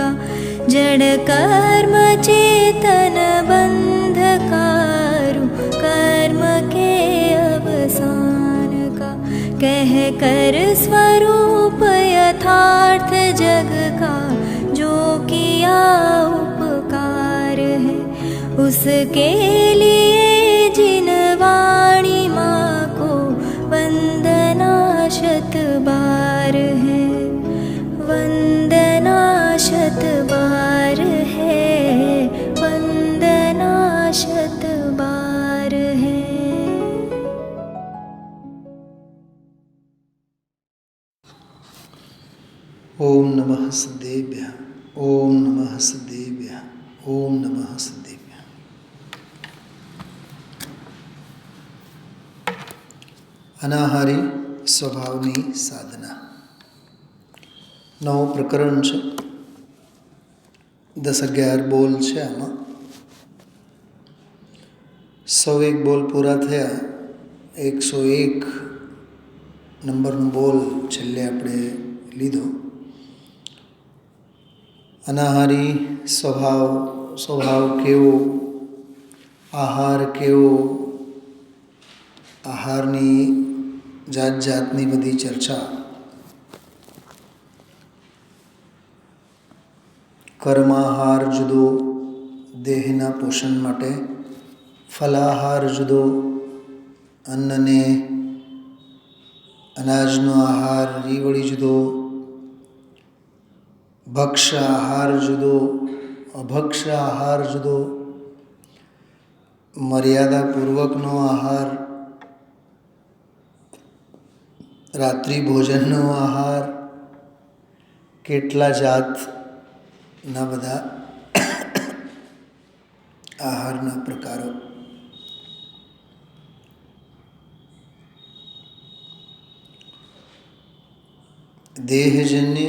का जड़ कर्म चेतन बंधकारु कर्म के अवसान का कह कर स्वरूप यथार्थ जग का जो किया उपकार है उसके लिए जिन वाणी माँ को वंदना शत बार है वंदना शत बार है वंदना शत बार है। ओम नमः सिद्धेभ्यः ओम नमः सिद्धेभ्यः ओम नमः सिद्धेभ्यः। अनाहारी स्वभावनी साधना नव प्रकरण है। 10-11 बोल है आमा 101 बोल पूरा थया 101 नंबरનો બોલ છેલ્લે આપણે લીધો। अनाहारी स्वभाव केवो आहार केवो आहारनी जात जातनी बधी चर्चा कर्माहार जुदो देहना पोषण माटे फलाहार जुदो अन्न ने अनाजनो आहार ई वળી जुदो भक्ष आहार जुदो अभक्ष आहार जुदो मर्यादापूर्वकनो आहार रात्रि भोजननो आहार केटला जातना बधा आहारना प्रकारो। देहजन्य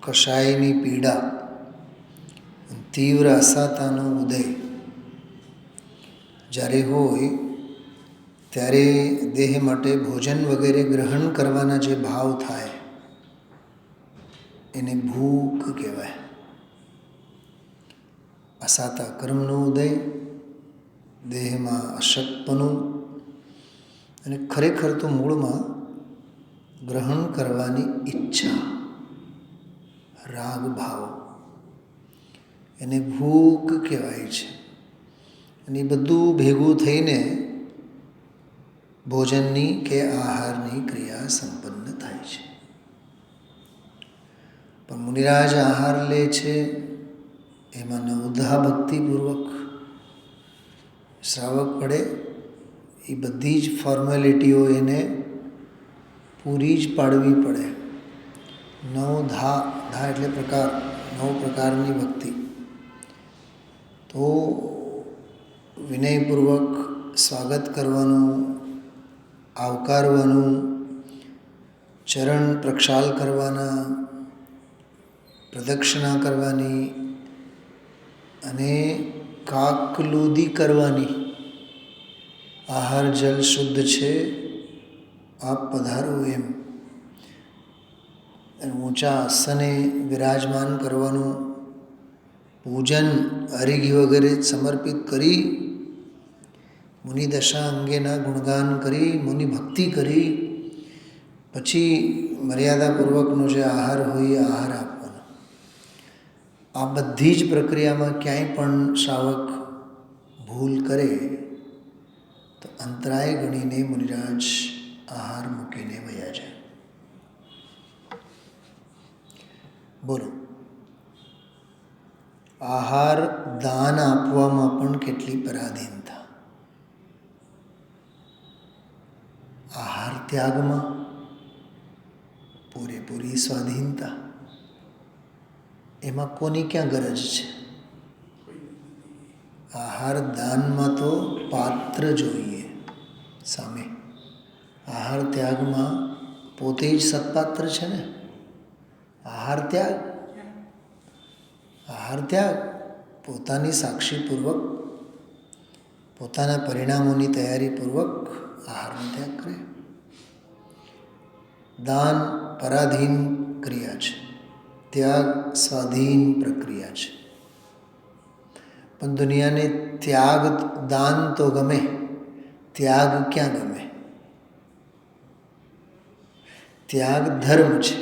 कषायनी पीड़ा तीव्र असातानो उदय જ્યારે હોય ત્યારે દેહ માટે ભોજન વગેરે ગ્રહણ કરવાના જે ભાવ થાય એને ભૂખ કહેવાય। અસાતા કર્મનો ઉદય દેહમાં અશક્તપણું અને ખરેખર તો મૂળમાં ગ્રહણ કરવાની ઈચ્છા રાગ ભાવ એને ભૂખ કહેવાય છે। અને બધું ભેગું થઈને ભોજનની કે આહારની ક્રિયા સંપન્ન થાય છે। પણ મુનિરાજ આહાર લે છે એમાં નવધા ભક્તિપૂર્વક શ્રાવક પડે એ બધી જ ફોર્મેલિટીઓ એને પૂરી જ પાડવી પડે। નવધા ધા એટલે પ્રકાર 9 પ્રકારની ભક્તિ તો વિનયપૂર્વક સ્વાગત કરવાનું આવકારવાનું ચરણ પ્રક્ષાલ કરવાના પ્રદક્ષિણા કરવાની અને કાકલુદી કરવાની। આહાર જલ શુદ્ધ છે આપ પધારો એમ ઊંચા આસને વિરાજમાન કરવાનું પૂજન હરિઘી વગેરે સમર્પિત કરી મુનિ દશા અંગેના ગુણગાન કરી મુનિ ભક્તિ કરી પછી મર્યાદાપૂર્વકનો જે આહાર હોય એ આહાર આપવાનો। આ બધી જ પ્રક્રિયામાં ક્યાંય પણ શ્રાવક ભૂલ કરે તો અંતરાય ગણીને મુનિરાજ આહાર મૂકીને વયા જાય। બોલો આહાર દાન આપવામાં પણ કેટલી પરાધીનતા। આહાર ત્યાગમાં પૂરેપૂરી સ્વાધીનતા। એમાં કોની ક્યાં ગરજ છે? આહાર દાનમાં તો પાત્ર જોઈએ સામે। આહાર ત્યાગમાં પોતે જ સત્પાત્ર છે ને। આહાર ત્યાગ પોતાની સાક્ષીપૂર્વક પોતાના પરિણામોની તૈયારીપૂર્વક આહારનો ત્યાગ કરે। દાન પરાધીન ક્રિયા છે। ત્યાગ સ્વાધીન પ્રક્રિયા છે. પણ દુનિયાને ત્યાગ દાન તો ગમે, ત્યાગ ક્યાં ગમે? ત્યાગ ધર્મ છે,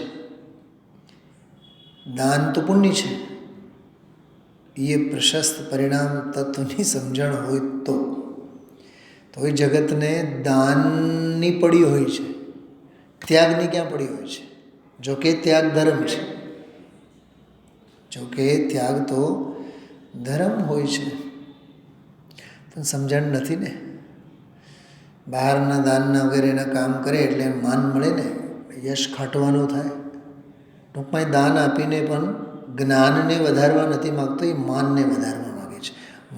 દાન તો પુણ્ય છે. એ પ્રશસ્ત પરિણામ તત્વની સમજણ હોય તો એ જગતને દાનની પડી હોય છે, ત્યાગની ક્યાં પડી હોય છે? જોકે ત્યાગ ધર્મ છે, જોકે ત્યાગ તો ધર્મ હોય છે, પણ સમજણ નથી ને. બહારના દાનના વગેરેના કામ કરે એટલે માન મળે ને, યશ ખાટવાનું થાય. ટૂંકમાં દાન આપીને પણ જ્ઞાનને વધારવા નથી માગતો, એ માનને વધારવા માગે છે.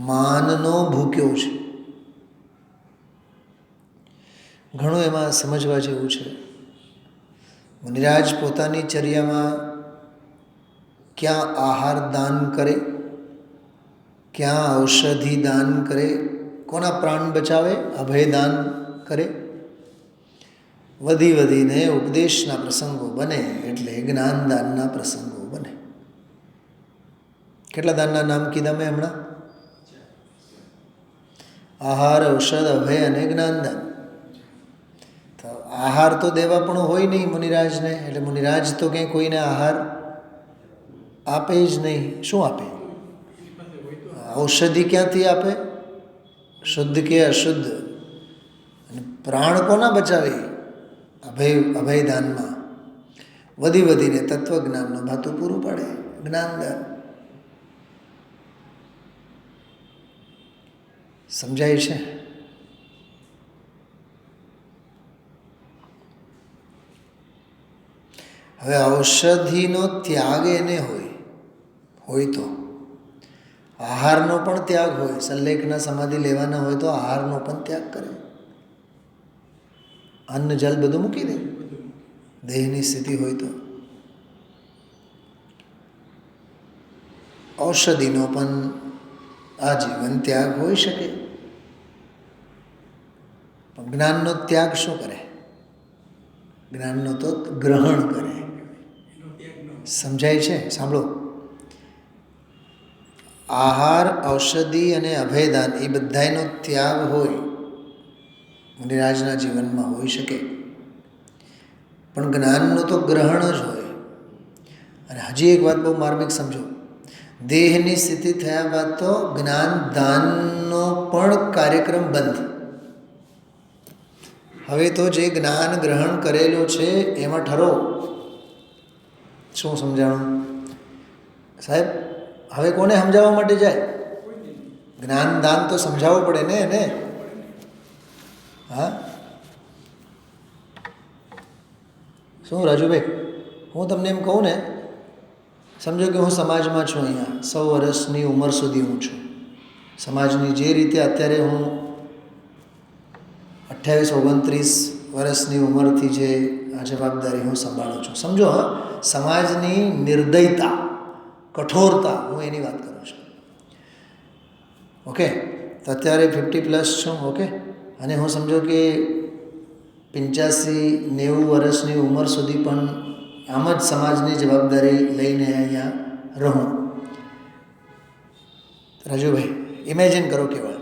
માનનો ભૂખ્યો છે. ઘણું એમાં સમજવા જેવું છે. મુનિરાજ પોતાની ચર્યામાં ક્યાં આહાર દાન કરે, ક્યાં ઔષધિ દાન કરે, કોના પ્રાણ બચાવે, અભય દાન કરે. વધીને ઉપદેશના પ્રસંગો બને એટલે જ્ઞાનદાનના પ્રસંગો બને. કેટલા દાનના નામ કીધા મેં હમણાં? આહાર, ઔષધ, અભય અને જ્ઞાનદાન. તો આહાર તો દેવા પણ હોય નહીં મુનિરાજને, એટલે મુનિરાજ તો કંઈ કોઈને આહાર આપે જ નહીં. શું આપે? ઔષધિ ક્યાંથી આપે? શુદ્ધ કે અશુદ્ધ? અને પ્રાણ કોના બચાવે? અભયદાનમાં. વધીને તત્વજ્ઞાનનું ભાતું પૂરું પાડે, જ્ઞાનદાન. સમજાય છે? હવે ઔષધિનો ત્યાગ એને હોય તો આહારનો પણ ત્યાગ હોય. સલ્લેખના સમાધિ લેવાના હોય તો આહારનો પણ ત્યાગ કરે. અન્ન જલ બધું મૂકી દે, દેહની સ્થિતિ હોય તો. ઔષધિનો પણ આજીવન ત્યાગ હોઈ શકે. પણ જ્ઞાનનો ત્યાગ શું કરે? જ્ઞાનનો તો ગ્રહણ કરે. સમજાય છે? સાંભળો. આહાર, ઔષધિ અને અભયદાન એ બધાનો ત્યાગ હોય મુનિરાજના જીવનમાં હોઈ શકે, પણ જ્ઞાનનું તો ગ્રહણ જ હોય. અને હજી એક વાત બહુ માર્મિક સમજો. દેહની સ્થિતિ થયા બાદ તો જ્ઞાન દાનનો પણ કાર્યક્રમ બંધ. હવે તો જે જ્ઞાન ગ્રહણ કરેલું છે એમાં ઠરો. શું સમજાણું સાહેબ? હવે કોને સમજાવવા માટે જાય? જ્ઞાન દાન તો સમજાવવું પડે ને એને. હા, શું રાજુભાઈ, હું તમને એમ કહું ને, સમજો કે હું સમાજમાં છું, અહીંયા 100 વર્ષની ઉંમર સુધી હું છું. સમાજની જે રીતે અત્યારે હું 28-29 વર્ષની ઉંમરથી જે આ જવાબદારી હું સંભાળું છું. સમજો, હા, સમાજની નિર્દયતા, કઠોરતા, હું એની વાત કરું છું. ઓકે, તો અત્યારે 50+ છું. ઓકે, અને હું સમજો કે 85-90 વર્ષની ઉંમર સુધી પણ આમ જ સમાજની જવાબદારી લઈને અહીંયા રહું. રાજુભાઈ, ઇમેજિન કરો કેવળ.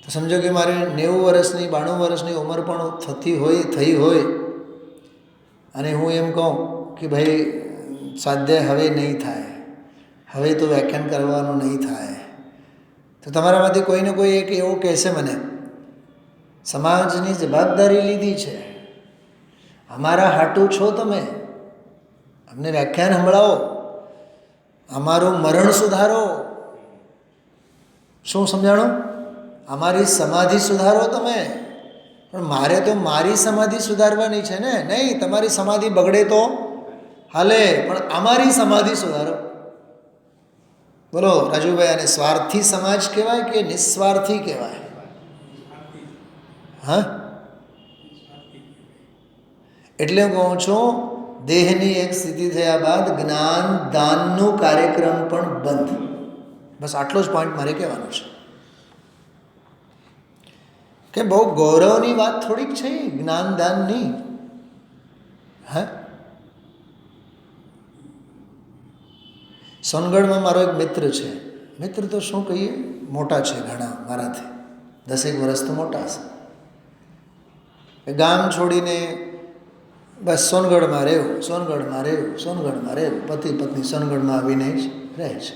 તો સમજો કે મારે 90 વર્ષની 92 વર્ષની ઉંમર પણ થઈ હોય અને હું એમ કહું કે ભાઈ સ્વાધ્યાય હવે નહીં થાય, હવે તો વ્યાખ્યાન કરવાનું નહીં થાય, તો તમારામાંથી કોઈને કોઈ એક એવું કહેશે મને, સમાજની જવાબદારી લીધી છે, અમારા હાટું છો તમે, અમને વ્યાખ્યાન સંભળાવો, અમારું મરણ સુધારો. શું સમજાણું? અમારી સમાધિ સુધારો તમે. પણ મારે તો મારી સમાધિ સુધારવાની છે ને. નહીં, તમારી સમાધિ બગડે તો હાલે, પણ અમારી સમાધિ સુધારો. બોલો રાજુભાઈ, આને સ્વાર્થી સમાજ કહેવાય કે નિસ્વાર્થી કહેવાય? હા, એટલે હું કહું છું, દેહની એક સ્થિતિ થયા બાદ જ્ઞાન દાનનો કાર્યક્રમ પણ બંધ. બસ આટલો જ પોઈન્ટ મારે કહેવાનો છે કે બહુ ગૌરવની વાત થોડીક છે જ્ઞાનદાનની. હા, સોનગઢમાં મારો એક મિત્ર છે. મિત્ર તો શું કહીએ, મોટા છે ઘણા મારાથી, 10 વર્ષ તો મોટા હશે. ગામ છોડીને બસ સોનગઢમાં રહેવું, સોનગઢમાં રહેવું, સોનગઢમાં રહેવું. પતિ પત્ની સોનગઢમાં આવીને જ રહે છે.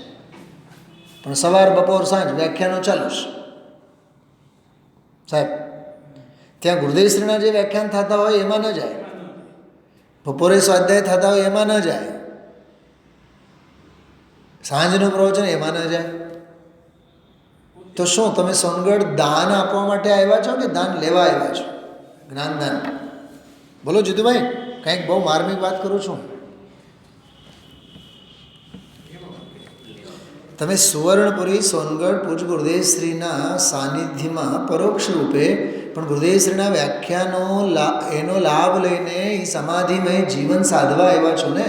પણ સવાર બપોર સાંજ વ્યાખ્યાનો ચાલુ છે સાહેબ. ત્યાં ગુરુદેવશ્રીના જે વ્યાખ્યાન થતા હોય એમાં ન જાય, બપોરે સ્વાધ્યાય થતા હોય એમાં ન જાય, સાંજનું પ્રવચન એમાં ન જાય. તો શું તમે સોનગઢ દાન આપવા માટે આવ્યા છો કે દાન લેવા આવ્યા છો? જ્ઞાનદાન. બોલો જીતુભાઈ, કંઈક બહુ માર્મિક વાત કરું છું. તમે સુવર્ણપુરી સોનગઢ પૂજ ગુરુદેવશ્રીના સાનિધ્યમાં પરોક્ષ રૂપે પણ ગુરુદેવશ્રીના વ્યાખ્યાનો એનો લાભ લઈને એ સમાધિમય જીવન સાધવા આવ્યા છો ને.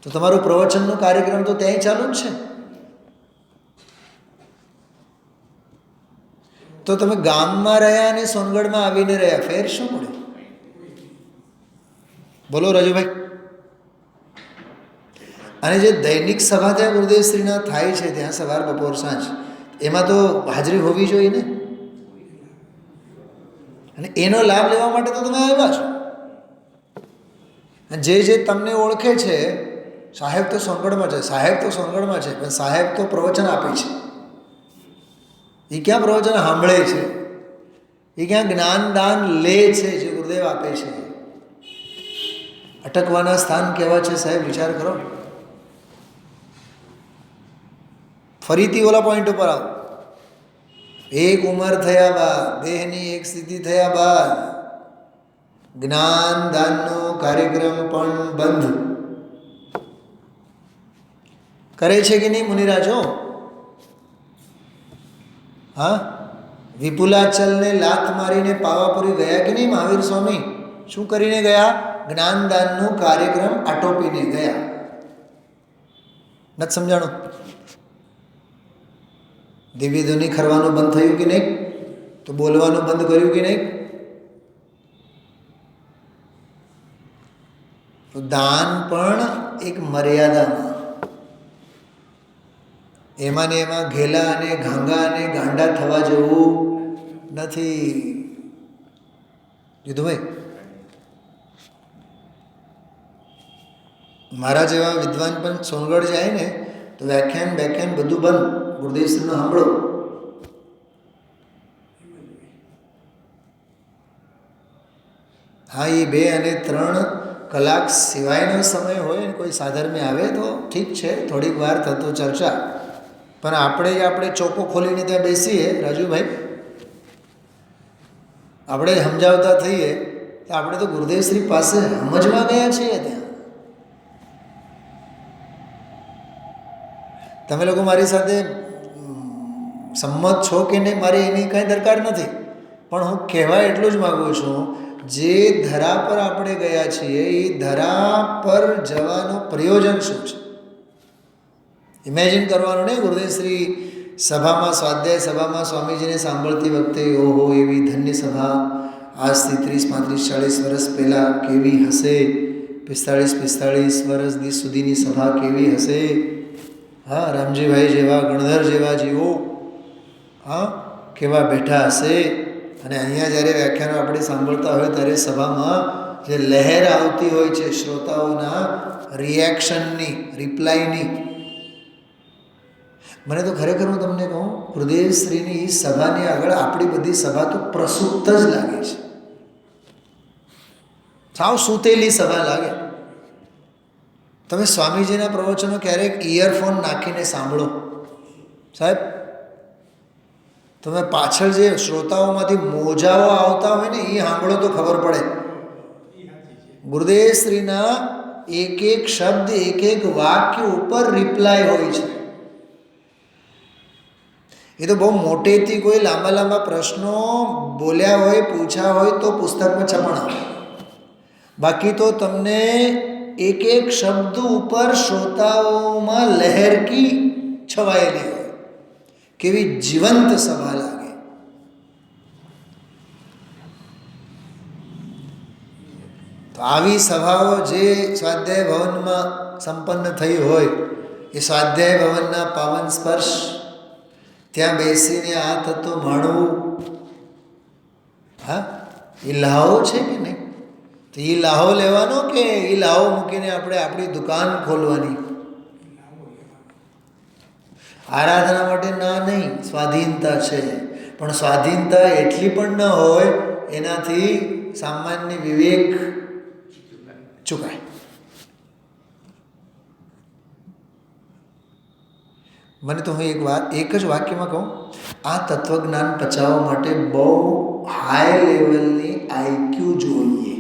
તો તમારું પ્રવચનનો કાર્યક્રમ તો ત્યાંય ચાલુ જ છે. તો તમે ગામમાં રહ્યા અને સોનગઢમાં આવીને રહ્યા, ફેર શું પડે? બોલો રાજુભાઈ. અને જે દૈનિક સભા ત્યાં ગુરુદેવશ્રીના થાય છે, ત્યાં સવાર બપોર સાંજ, એમાં તો હાજરી હોવી જોઈએ ને. અને એનો લાભ લેવા માટે તો તમે આવ્યા છો. જે તમને ઓળખે છે, સાહેબ તો સોનગઢમાં છે, સાહેબ તો સોનગઢમાં છે, પણ સાહેબ તો પ્રવચન આપે છે. એ ક્યાં પ્રવચન સાંભળે છે? એ ક્યાં જ્ઞાન દાન લે છે જે ગુરુદેવ આપે છે? અટકવાના સ્થાન કેવા છે સાહેબ, વિચાર કરો. ફરીથી ઓલા પોઈન્ટ ઉપર આવો. એક ઉંમર થયા બાદ, દેહની એક સ્થિતિ થયા બાદ જ્ઞાન દાનનો કાર્યક્રમ પણ બંધ કરે છે કે નહીં મુનિરાજો? હા, વિપુલાચલને લાત મારીને પાવાપુરી ગયા કે નહીં મહાવીર સ્વામી? શું કરીને ગયા? જ્ઞાનદાનનો કાર્યક્રમ આટોપીને ગયા. નથી સમજાણું? દિવ્ય ધ્વનિ ખરવાનું બંધ થયું કે નહીં? તો બોલવાનું બંધ કર્યું કે નહીં? તો દાન પણ એક મર્યાદામાં, એમાં ને એમાં ઘેલા અને ઘાંગા અને ગાંડા થવા જેવું નથી. જીતુભાઈ, મારા જેવા વિદ્વાન પણ સોનગઢ જાય ને તો વ્યાખ્યાન બધું બંધ, ગુરુદેવશ્રીનો સાંભળો. હા, એ 2 અને 3 કલાક સિવાયનો સમય હોય, કોઈ સાધર્મે આવે તો ઠીક છે, થોડીક વાર થતો ચર્ચા. પણ આપણે ચોખ્ખો ખોલીને ત્યાં બેસીએ રાજુભાઈ, આપણે સમજાવતા થઈએ તો આપણે તો ગુરુદેવશ્રી પાસે સમજવા ગયા છીએ. ત્યાં તમે લોકો મારી સાથે સંમત છો કે નહીં મારી એની કંઈ દરકાર નથી, પણ હું કહેવા એટલું જ માગું છું, જે ધરા પર આપણે ગયા છીએ એ ધરા પર જવાનું પ્રયોજન શું છે? ઇમેજિન કરવાનું નહીં. ગુરુદેવશ્રી સભામાં, સ્વાધ્યાય સભામાં સ્વામીજીને સાંભળતી વખતે ઓહો એવી ધન્ય સભા આજથી 30-35-40 વર્ષ પહેલાં કેવી હશે, 45 વર્ષ સુધીની સભા કેવી હશે. હા, રામજીભાઈ જેવા, ગણધર જેવા જીવો હા કેવા બેઠા હશે. અને અહીંયા જ્યારે વ્યાખ્યાનો આપણે સાંભળતા હોય ત્યારે સભામાં જે લહેર આવતી હોય છે શ્રોતાઓના રિએક્શનની, રિપ્લાયની, મને તો ખરેખર હું તમને કહું, ગુરુદેવશ્રીની સભાની આગળ આપણી બધી સભા તો પ્રસુપ્ત જ લાગે છે. સાવ સૂતેલી સભા લાગે. તમે સ્વામીજીના પ્રવચનો ક્યારેક ઇયરફોન નાખીને સાંભળો સાહેબ, તમે પાછળ જે શ્રોતાઓમાંથી મોજાઓ આવતા હોય ને એ સાંભળો તો ખબર પડે. ગુરુદેવશ્રીના એક એક શબ્દ, એક એક વાક્ય ઉપર રિપ્લાય હોય છે. એ તો બહુ મોટેથી કોઈ લાંબા પ્રશ્નો બોલ્યા હોય, પૂછ્યા હોય તો પુસ્તકમાં છપણ આવે. બાકી તો તમને એક એક શબ્દ ઉપર શ્રોતાઓમાં લહેરકી છવાયેલી હોય, કેવી જીવંત સભા લાગે. તો આવી સભાઓ જે સ્વાધ્યાય ભવનમાં સંપન્ન થઈ હોય એ સ્વાધ્યાય ભવનના પાવન સ્પર્શ, ત્યાં બેસીને આ તત્વ માણવું, હા એ લાહો છે કે નહીં? તો એ લાહો લેવાનો કે એ લાહો મૂકીને આપણે આપણી દુકાન ખોલવાની? આરાધના માટે ના નહીં, સ્વાધીનતા છે, પણ સ્વાધીનતા એટલી પણ ન હોય એનાથી સામાન્ય વિવેક ચૂકાય. મને તો હું એક જ વાક્યમાં કહું, આ તત્વજ્ઞાન પચાવવા માટે બહુ હાઈ લેવલની આઈક્યુ જોઈએ.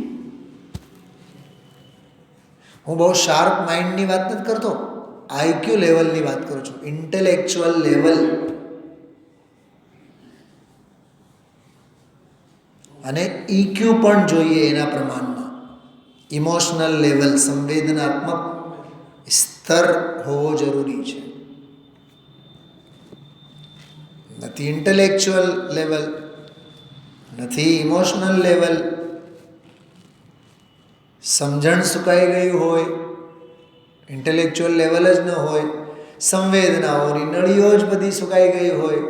હું બહુ શાર્પ માઇન્ડની વાત નથી કરતો, આઈક્યુ લેવલની વાત કરું છું, ઇન્ટેલેક્ચ્યુઅલ લેવલ. અને ઇક્યુ પણ જોઈએ એના પ્રમાણમાં, ઇમોશનલ લેવલ, સંવેદનાત્મક સ્તર હોવો જરૂરી છે. નથી ઇન્ટેલેક્ચ્યુઅલ લેવલ, નથી ઇમોશનલ લેવલ, સમજણ સુકાઈ ગયું હોય, ઇન્ટેલેક્ચ્યુઅલ લેવલ જ ન હોય, સંવેદનાઓની નળીઓ જ બધી સુકાઈ ગઈ હોય,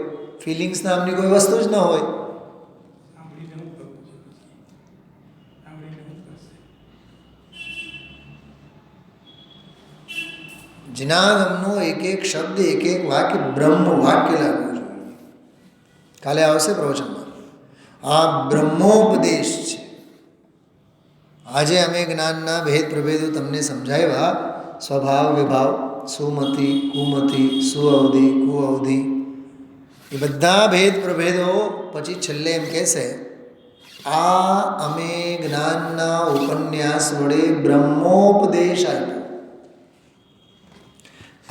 ફિલિંગ્સ નામની કોઈ વસ્તુ જ ન હોય, જિનાગમનો એક એક શબ્દ, એક એક વાક્ય બ્રહ્મ વાક્ય લાગવું જોઈએ. કાલે આવશે પ્રવચનમાં. આ બ્રહ્મોપદેશ છે. આજે અમે જ્ઞાનના ભેદ પ્રભેદો તમને સમજાવ્યા. સ્વભાવ વિભાવ, સુમતિ કુમતિ, સુઅવધિ કુઅવધિ, એ બધા ભેદ પ્રભેદો. પછી છેલ્લે એમ કહેશે, આ અમે જ્ઞાનના ઉપન્યાસ વડે બ્રહ્મોપદેશ આપ્યો.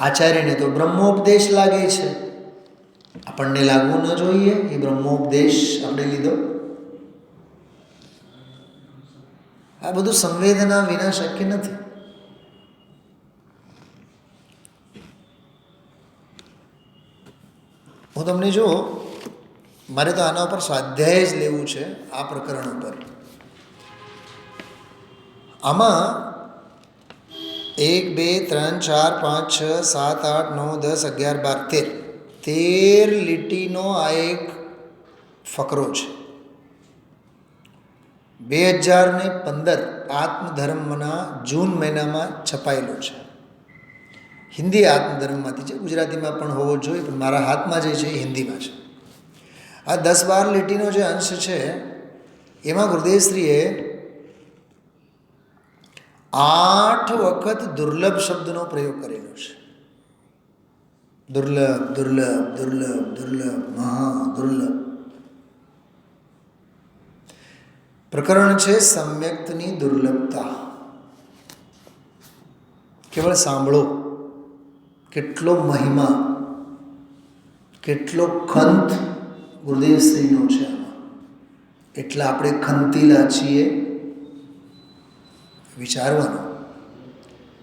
આચાર્યને તો બ્રહ્મોપદેશ લાગે છે, આપણને લાગવું ન જોઈએ એ બ્રહ્મોપદેશ આપણે લીધો. આ બધું સંવેદના વિના શક્ય નથી. હું તમને જો, મારે તો આના ઉપર સ્વાધ્યાય જ લેવું છે, આ પ્રકરણ ઉપર. આમાં 1 2 3 4 5 6 7 8 9 10 11 12 13 લીટીનો આ એક ફકરો છે. 2015 આત્મધર્મના જૂન મહિનામાં છપાયેલો છે. હિન્દી આત્મધર્મમાંથી છે, ગુજરાતીમાં પણ હોવો જોઈએ, પણ મારા હાથમાં જે છે એ હિન્દીમાં છે. આ 10-12 લીટીનો જે અંશ છે એમાં ગુરુદેવશ્રીએ 8 વખત દુર્લભ શબ્દનો પ્રયોગ કરેલો છે. દુર્લભ, દુર્લભ, દુર્લભ, દુર્લભ, મહા દુર્લભ. પ્રકરણ છે સમ્યક્તની દુર્લભતા. કેવળ સાંભળો, કેટલો મહિમા, કેટલો ખંત ગુરુદેવશ્રીનો છે આમાં. એટલા આપણે ખંતીલા છીએ વિચારવાનું.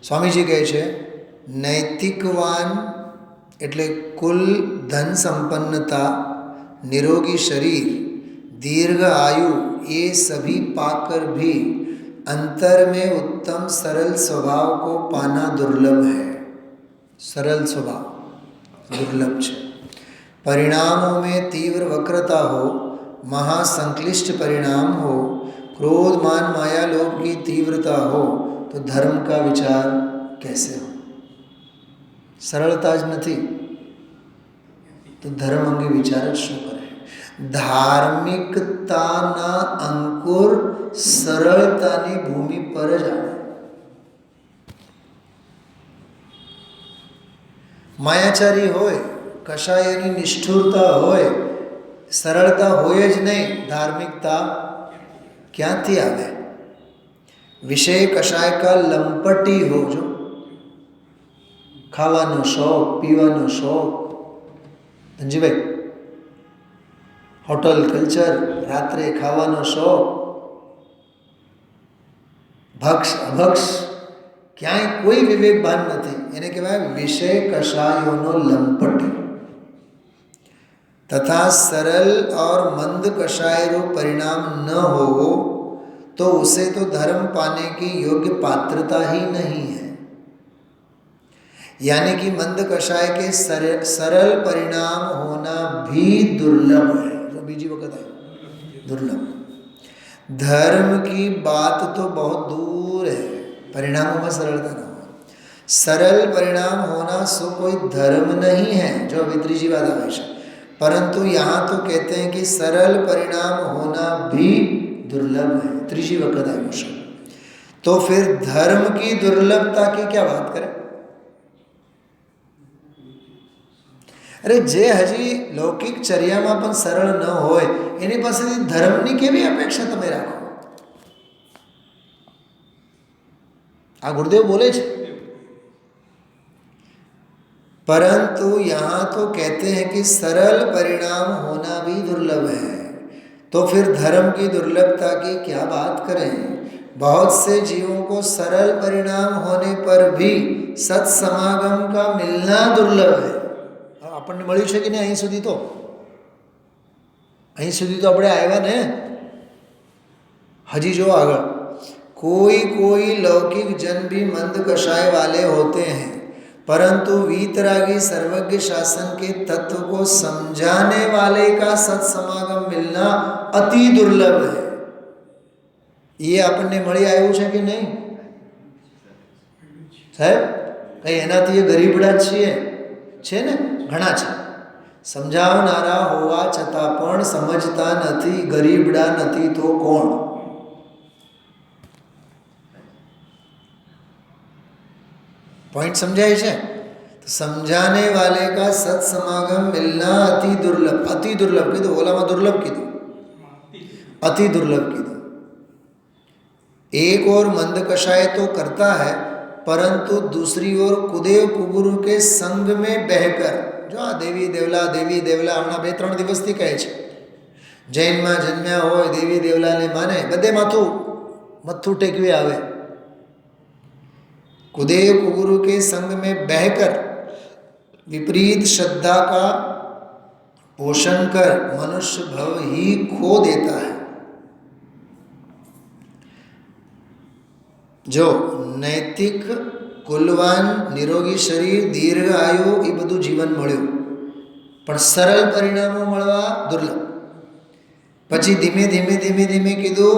સ્વામીજી કહે છે, નૈતિકવાન એટલે કુલ ધન સંપન્નતા, निरोगी शरीर, दीर्घ आयु, ये सभी पाकर भी अंतर में उत्तम सरल स्वभाव को पाना दुर्लभ है. सरल स्वभाव दुर्लभ है. परिणामों में तीव्र वक्रता हो, महासंक्लिष्ट परिणाम हो, क्रोध मान माया लोभ की तीव्रता हो, तो धर्म का विचार कैसे हो? सरलता ज नहीं तो धर्म अंगे विचार शू करे? धार्मिकताना अंकुर सरलतानी भूमि पर ज आवे. मायाचारी होय, कषायनी निष्ठुरता होय, सरलता होय ज नहीं, धार्मिकता क्यांथी आवे? विषय कषाय का लंपटी हो, जो खावानो शौक, पीवानो शौक, धनजीभाई होटल कल्चर, रात्रे खावानो शौक, भक्ष अभक्ष, क्यांय कोई विवेक भान नहीं. एने कहेवाय विषय कषायोनो लंपटी. तथा सरल और मंद कषायरो परिणाम न हो तो उसे तो धर्म पाने की योग्य पात्रता ही नहीं है। यानी कि मंद कषाय के सरल परिणाम होना भी दुर्लभ है। जो बीजी वक्त है दुर्लभ। धर्म की बात तो बहुत दूर है, परिणामों में सरलता ना हो। सरल परिणाम होना सो कोई धर्म नहीं है, जो वित्रीजी बात हमेशा। परंतु यहाँ तो कहते हैं कि सरल परिणाम होना भी दुर्लभ है। त्रीजी वक्त आयुष। तो फिर धर्म की दुर्लभता की क्या बात करें? अरे जे हजी लौकिक चर्याમાં પણ સરળ ન હોય એની પાસેથી ધર્મની કેવી અપેક્ષા તમે રાખો? આ ગુરુદેવ બોલે છે। परंतु यहाँ तो कहते हैं कि सरल परिणाम होना भी दुर्लभ है। तो फिर धर्म की दुर्लभता की क्या बात करें? बहुत से जीवों को सरल परिणाम होने पर भी सत्समागम का मिलना दुर्लभ है। આપણને મળ્યું છે કે નહીં? અહીં સુધી તો આપણે આવ્યા ને। હજી જો આગળ कोई लौकिक जन भी मंद कषाय वाले होते हैं, परंतु वीतरागी सर्वज्ञ शासन के तत्व को समझाने वाले का सत्समागम मिलना अति दुर्लभ है। ये આપણને મળી આવ્યું છે કે નહીં સાહેબ? કઈ એનાથી એ ગરીબડા છીએ? છે ને, ઘણા છે। સમજાવનારા હોવા છતાં પણ સમજતા નથી, ગરીબડા નથી તો કોણ? पॉइंट समझाए छे? तो समझाने वाले का सत्समागम मिलना अति दुर्लभ। अति दुर्लभ कीधुं, ओलामां दुर्लभ कीधुं, अति दुर्लभ कीधुं। एक और मंद कषाय तो करता है, परंतु दूसरी ओर कुदेव कुगुरु के संग में बहकर, जो आ देवी देवला हमणां 2-3 દિવસથી કહે છે, જૈનમાં જન્મ્યા હોય દેવી દેવલાને માને, બધે મથું ટેકવી આવે। कुदेव कुगुरु के संग में बहकर विपरीत श्रद्धा का पोषण कर मनुष्य भव ही खो देता है। जो नैतिक कुलवान निरोगी शरीर दीर्घ आयु ये बधु जीवन मळ्યું, पण सरल परिणामों मळवा दुर्लभ। पछी धीमे धीमे धीमे धीमे कीधुं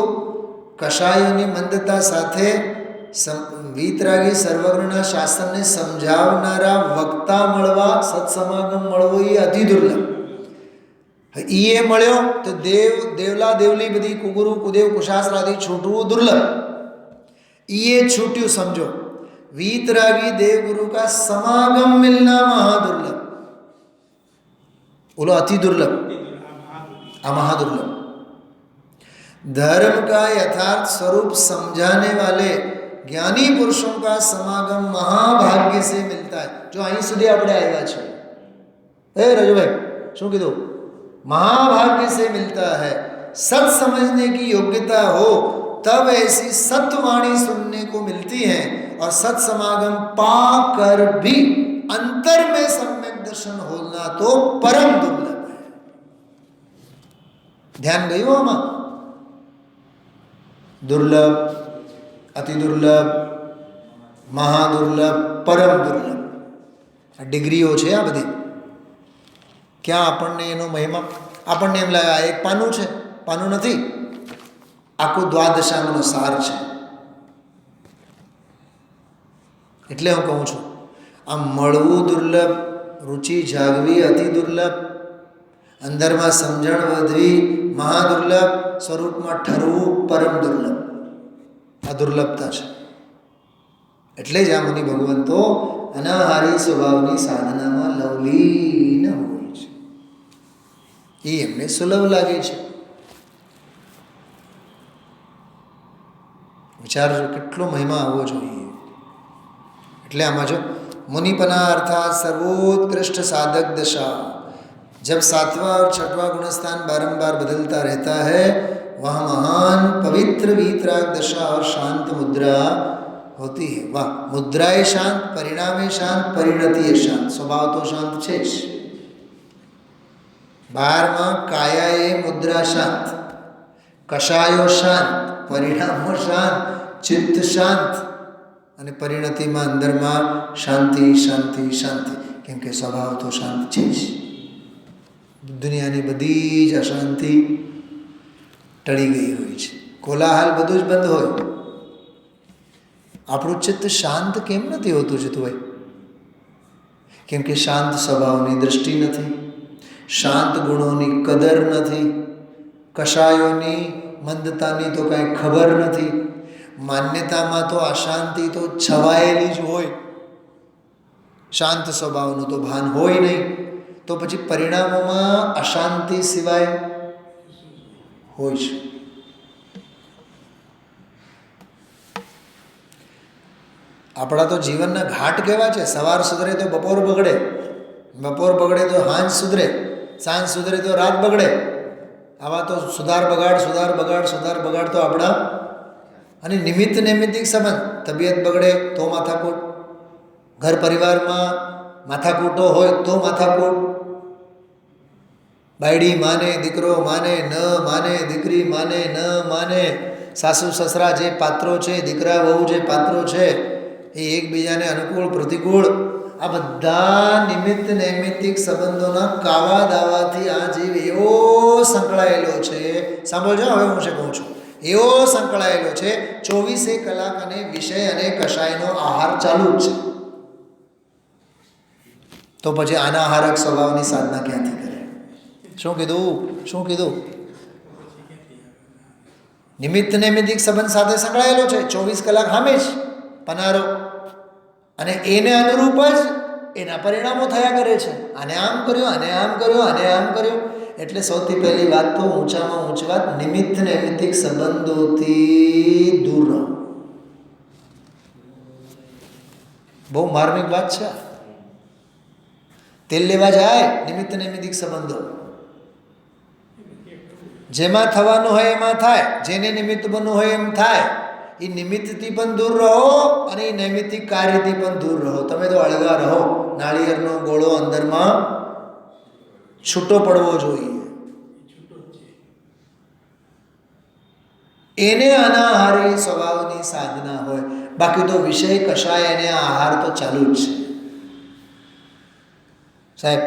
कषायोनी मंदता साथे वीतरागी सर्वज्ञना शासन ने समझावनारा वक्ता मळवा, सत्समागम मळवो ये अति दुर्लभ। ये मळ्यो तो देवला देवली बधी कुगुरु कुदेव कुशास्त्र आदि छूटવું दुर्लभ। ये छूट्યું समझो। वीतरागी देवगुरु का समागम मिलना महादुर्लभ। बोलो अति दुर्लभ, महादुर्लभ। धर्म का यथार्थ स्वरूप समझाने वाले ज्ञानी पुरुषों का समागम महाभाग्य से मिलता है। जो અહીં સુધી આપણે આવ્યા છે, रजूभाई શું કીધું? महाभाग्य से मिलता है। सत समझने की योग्यता हो तब ऐसी सत्वाणी सुनने को मिलती है, और सत समागम पाकर भी अंतर में सम्यक दर्शन होना तो परम दुर्लभ है। ध्यान गયું આમાં? दुर्लभ, अति दुर्लभ, महादुर्लभ, परम दुर्लभ। आ डिग्रीओ छे आ बधी। क्या आपणने एनो महिमा? आपणने एम लागे आ एक पाનું છે, પાનું નથી, આખું દ્વાદશાંગનો સાર છે। એટલે હું કહું છું આ મળવું દુર્લભ, રુચિ જાગવી અતિ દુર્લભ, અંદરમાં સમજણ વધવી મહાદુર્લભ, સ્વરૂપમાં ઠરવું પરમ દુર્લભ। આ દુર્લભતા છે। એટલે જ આ મુનિ ભગવંતો અનાહારી સ્વભાવની સાધનામાં લવલીન હોય છે। એ એમને સુલભ લાગે છે। વિચારજો કેટલો મહિમા આવવો જોઈએ। એટલે આમાં જો मुनिपना अर्थात सर्वोत्कृष्ट साधक दशा, जब 7वां और 6वां गुणस्थान बारंबार बदलता रहता है, वहाँ महान पवित्र वीतराग दशा और शांत मुद्रा होती है। वाह, मुद्राए शांत, परिणामे शांत, परिणति शांत। स्वभाव तो शांत छे ज। 12मां कायाए मुद्रा शांत, कषायो शांत, પરિણામો શાંત, ચિત્ત શાંત, અને પરિણતિમાં અંદરમાં શાંતિ શાંતિ શાંતિ. કેમ કે સ્વભાવ તો શાંત છે જ. દુનિયાની બધી જ અશાંતિ ટળી ગઈ હોય છે, કોલાહલ બધું જ બંધ હોય. આપણું ચિત્ત શાંત કેમ નથી હોતું જીતુભાઈ? કેમ કે શાંત સ્વભાવની દૃષ્ટિ નથી, શાંત ગુણોની કદર નથી, કશાયોની મંદતાની તો કાંઈ ખબર નથી. માન્યતામાં તો અશાંતિ તો છવાયેલી જ હોય, શાંત સ્વભાવનું તો ભાન હોય નહીં. તો પછી પરિણામોમાં અશાંતિ સિવાય હોય છે. આપણા તો જીવનના ઘાટ કેવા છે? સવાર સુધરે તો બપોર બગડે, બપોર બગડે તો સાંજ સુધરે, સાંજ સુધરે તો રાત બગડે. આવા તો સુધાર બગાડ સુધાર બગાડ સુધાર બગાડ તો આપણા. અને નિમિત્ત નૈમિત્તિક સંબંધ, તબિયત બગડે તો માથાકૂટ, ઘર પરિવારમાં માથાકૂટો હોય તો માથાકૂટ, બાયડી માને, દીકરો માને ન માને, દીકરી માને ન માને, સાસુ સસરા જે પાત્રો છે, દીકરા વહુ જે પાત્રો છે એ એકબીજાને અનુકૂળ પ્રતિકૂળ, આ બધા નિમિત્ત નૈમિત્તિક સંબંધોના કાવા દાવાથી આ જીવ એવો સંકળાયેલો છે. સાંભળજો, હવે હું શું કહું છું, એવો સંકળાયેલો છે 24 કલાક, અને વિષય અને કષાયનો આહાર ચાલુ જ છે. તો પછી અનાહારક સ્વભાવની સાધના ક્યાંથી કરે? શું કીધું? નિમિત્ત નૈમિત્તિક સંબંધ સાથે સંકળાયેલો છે, 24 કલાક સામે જ પનારો, અને એને અનુરૂપ જ એના પરિણામો થયા કરે છે. આને આમ કર્યું, આને આમ કર્યું, આને આમ કર્યું. એટલે સૌથી પહેલી વાત તો ઊંચામાં ઊંચી વાત, નિમિત્ત નૈમિત્તિક સંબંધોથી દૂર રહો. બહુ માર્મિક વાત છે. તેલ લેવા જાય, નિમિત્ત નૈમિત્તિક સંબંધો, જેમાં થવાનું હોય એમાં થાય, જેને નિમિત્ત બનવું હોય એમ થાય. એ નિમિત્તથી પણ દૂર રહો અને એ નૈમિત્તિક કાર્યથી પણ દૂર રહો. તમે તો અળગા રહો. નાળિયેરનો ગોળો અંદરમાં છૂટો પડવો જોઈએ. એને અનાહારી સ્વભાવની સાધના હોય. બાકી તો વિષય કશાય એને આહાર તો ચાલુ જ છે. સાહેબ,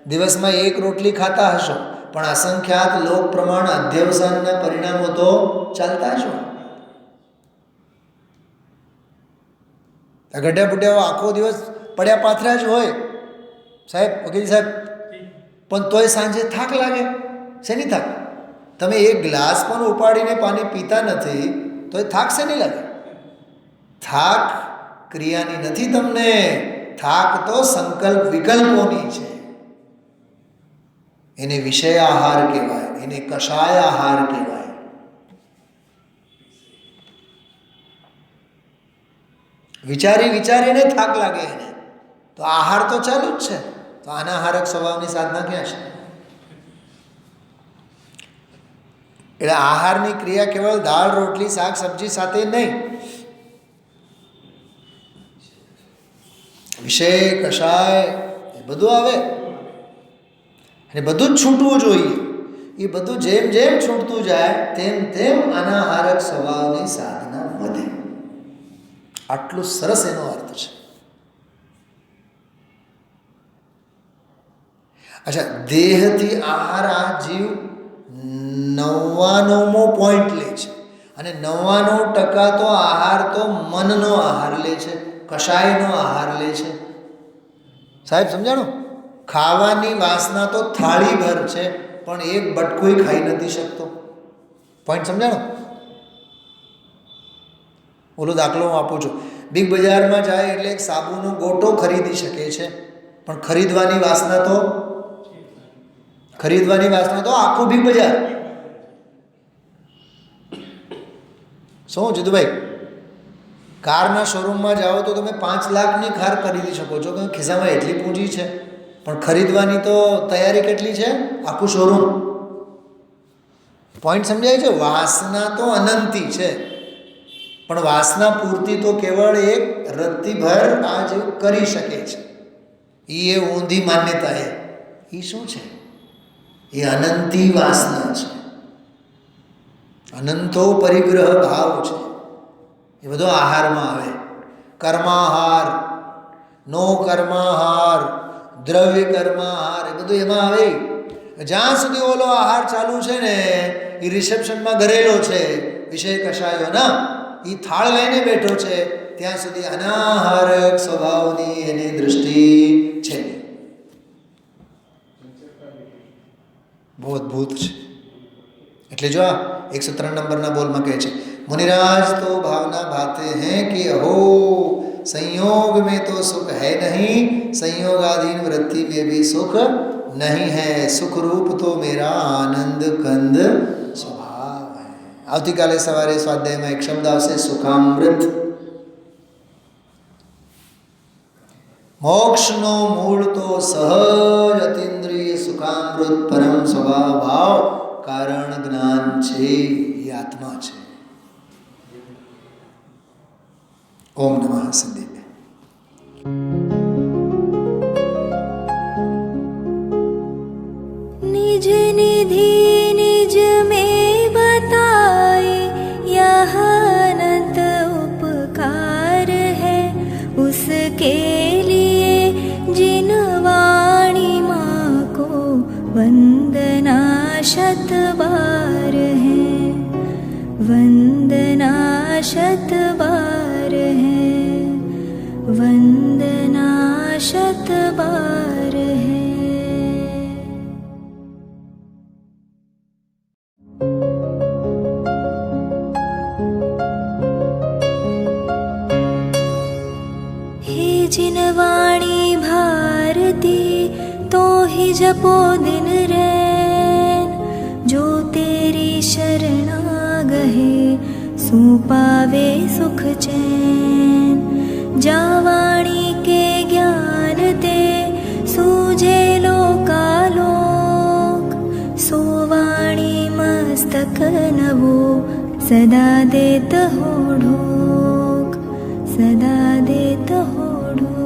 દિવસમાં 1 રોટલી ખાતા હશો, પણ અસંખ્યાત લોક પ્રમાણ અધ્યવસાનના પરિણામો તો ચાલતા જ હોય. ગઢિયા બુઢિયાઓ આખો દિવસ પડ્યા પાથર્યા જ હોય સાહેબ, વકીલ સાહેબ, પણ તોય સાંજે થાક લાગે. શેની થાક? તમે એક ગ્લાસ પણ ઉપાડીને પાણી પીતા નથી તોય થાક શેની લાગે? થાક ક્રિયાની નથી તમને, થાક તો સંકલ્પ વિકલ્પોની છે. એને વિષય આહાર કહેવાય, એને કષાય આહાર કહેવાય. વિચારીને થાક લાગે એને, તો આહાર તો ચાલુ જ છે. તો અનાહારક સ્વભાવની સાધના ક્યાં છે? એટલે આહારની ક્રિયા કેવળ દાળ રોટલી શાક સબ્જી સાથે નહીં, વિષય કષાય એ બધું આવે અને બધું જ છૂટવું જોઈએ. એ બધું જેમ જેમ છૂટતું જાય તેમ તેમ અનાહારક સ્વભાવની સાધના વધે. આટલું સરસ એનો અર્થ છે. અચ્છા, દેહથી આહાર આ જીવ 99મો પોઈન્ટ લે છે, અને 99% તો આહાર તો મનનો આહાર લે છે, કષાયનો આહાર લે છે. સાહેબ સમજાણું? ખાવાની વાસના તો થાળી ભર છે, પણ એક બટકું ખાઈ નથી શકતો. પોઈન્ટ સમજાણો? ઓલો દાખલો હું આપું છું. બિગ બજારમાં જાય એટલે એક સાબુનો ગોટો ખરીદી શકે છે, પણ ખરીદવાની વાસના તો આખું બિગ બજાર. શું જીતુભાઈ? કારના શોરૂમમાં જાઓ તો તમે 5 લાખની કાર ખરીદી શકો છો, કે ખિસ્સામાં એટલી પૂંજી છે, પણ ખરીદવાની તો તૈયારી કેટલી છે? આખું શોરૂમ. પોઈન્ટ સમજાય છે? વાસના તો અનંતી છે, પણ વાસના પૂર્તિ તો કેવળ એક રત્તીભર આ જેવું કરી શકે છે. એ ઊંધી માન્યતા. એ શું છે? એ અનંતી વાસના છે. અનંતો પરિગ્રહ ભાવ છે એ બધો આહારમાં આવે. કર્માહાર, નો કર્માહાર, દ્રવ્ય કર્માહાર, એ બધું એમાં આવે. જ્યાં સુધી ઓલો આહાર ચાલુ છે ને એ રિસેપ્શનમાં ઘરેલો છે, વિષય કશાયોના એ થાળ લઈને બેઠો છે, ત્યાં સુધી અનાહારક સ્વભાવની એની દૃષ્ટિ છે. બહુ અદ્ભુત છે. એટલે જો આ 103 નંબરના બોલમાં કહે છે, मुनिराज तो भावना बातें हैं कि अहो संयोग में तो सुख है नहीं, संयोगाधीन वृत्ति में भी सुख नहीं है, सुख रूप तो मेरा आनंद कंद स्वभाव है. આવતીકાલે સવારે સ્વાધ્યાયમાં એક શબ્દ આવશે, સુખામૃત. મોક્ષનો મૂળ તો સહજ અતિન્દ્રિય સુખામૃત પરમ સ્વભાવ ભાવ કારણ જ્ઞાન છે, એ આત્મા છે. ओम नमः सिद्धि. निज निधि निज में बताए यह अनंत उपकार है, उसके लिए जिन वाणी माँ को वंदना शत बार है, वंदना शत बार है, वंदना शत बार है. हे जिन वाणी भारती तो ही जपो दिन रैन, जो तेरी शरणा गहे सो पावे सुख चैन. जावाणी के ज्ञान ते सूझे लोकालोक, सो वाणी मस्तक नवो सदा देत हो ढोक, सदा देत हो ढोक.